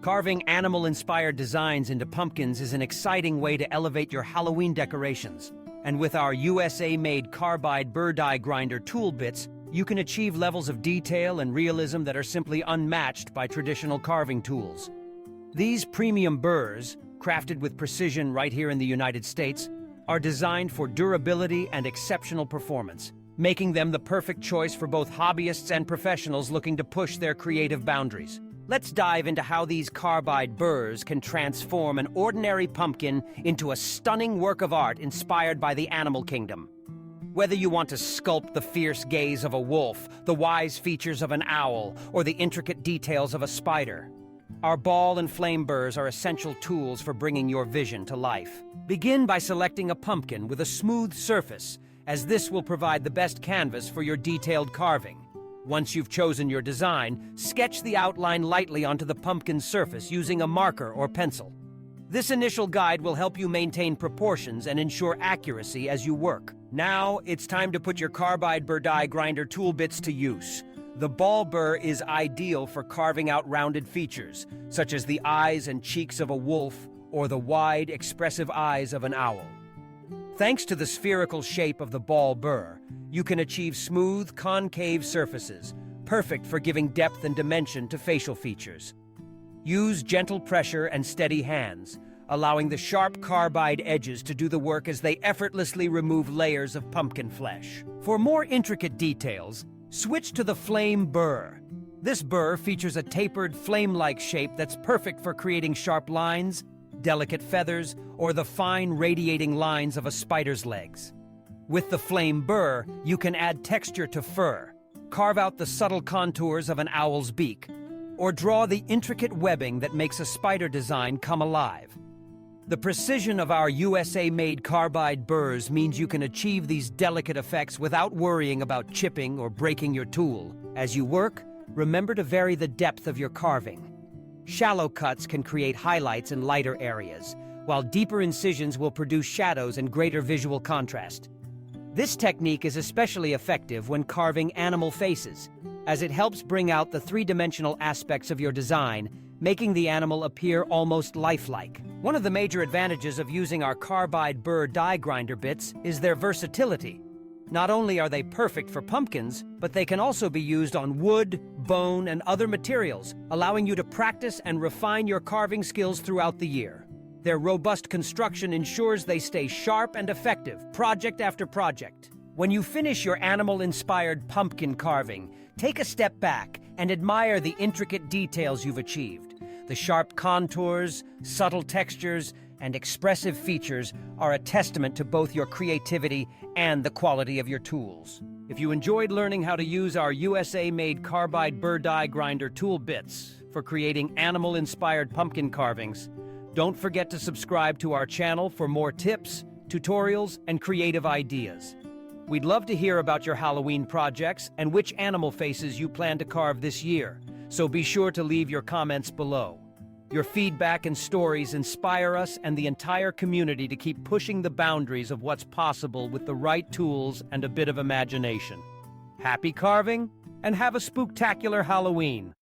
Carving animal-inspired designs into pumpkins is an exciting way to elevate your Halloween decorations. And with our USA-made Carbide burr die grinder tool bits, you can achieve levels of detail and realism that are simply unmatched by traditional carving tools. These premium burrs, crafted with precision right here in the United States, are designed for durability and exceptional performance, making them the perfect choice for both hobbyists and professionals looking to push their creative boundaries. Let's dive into how these Carbide burrs can transform an ordinary pumpkin into a stunning work of art inspired by the animal kingdom. Whether you want to sculpt the fierce gaze of a wolf, the wise features of an owl, or the intricate details of a spider, our ball and flame burrs are essential tools for bringing your vision to life. Begin by selecting a pumpkin with a smooth surface, as this will provide the best canvas for your detailed carving. Once you've chosen your design, sketch the outline lightly onto the pumpkin's surface using a marker or pencil. This initial guide will help you maintain proportions and ensure accuracy as you work. Now, it's time to put your Carbide burr die grinder tool bits to use. The ball burr is ideal for carving out rounded features, such as the eyes and cheeks of a wolf or the wide, expressive eyes of an owl. Thanks to the spherical shape of the ball burr, you can achieve smooth, concave surfaces, perfect for giving depth and dimension to facial features. Use gentle pressure and steady hands, allowing the sharp carbide edges to do the work as they effortlessly remove layers of pumpkin flesh. For more intricate details, switch to the flame burr. This burr features a tapered, flame-like shape that's perfect for creating sharp lines, delicate feathers, or the fine radiating lines of a spider's legs. With the flame burr, you can add texture to fur, carve out the subtle contours of an owl's beak, or draw the intricate webbing that makes a spider design come alive. The precision of our USA-made Carbide burrs means you can achieve these delicate effects without worrying about chipping or breaking your tool. As you work, remember to vary the depth of your carving. Shallow cuts can create highlights in lighter areas, while deeper incisions will produce shadows and greater visual contrast. This technique is especially effective when carving animal faces, as it helps bring out the three-dimensional aspects of your design, making the animal appear almost lifelike. One of the major advantages of using our Carbide burr die grinder bits is their versatility. Not only are they perfect for pumpkins, but they can also be used on wood, bone, and other materials, allowing you to practice and refine your carving skills throughout the year. Their robust construction ensures they stay sharp and effective, project after project. When you finish your animal-inspired pumpkin carving, take a step back and admire the intricate details you've achieved. The sharp contours, subtle textures, and expressive features are a testament to both your creativity and the quality of your tools. If you enjoyed learning how to use our USA-made Carbide burr die grinder tool bits for creating animal-inspired pumpkin carvings, don't forget to subscribe to our channel for more tips, tutorials, and creative ideas. We'd love to hear about your Halloween projects and which animal faces you plan to carve this year, so be sure to leave your comments below. Your feedback and stories inspire us and the entire community to keep pushing the boundaries of what's possible with the right tools and a bit of imagination. Happy carving, and have a spooktacular Halloween!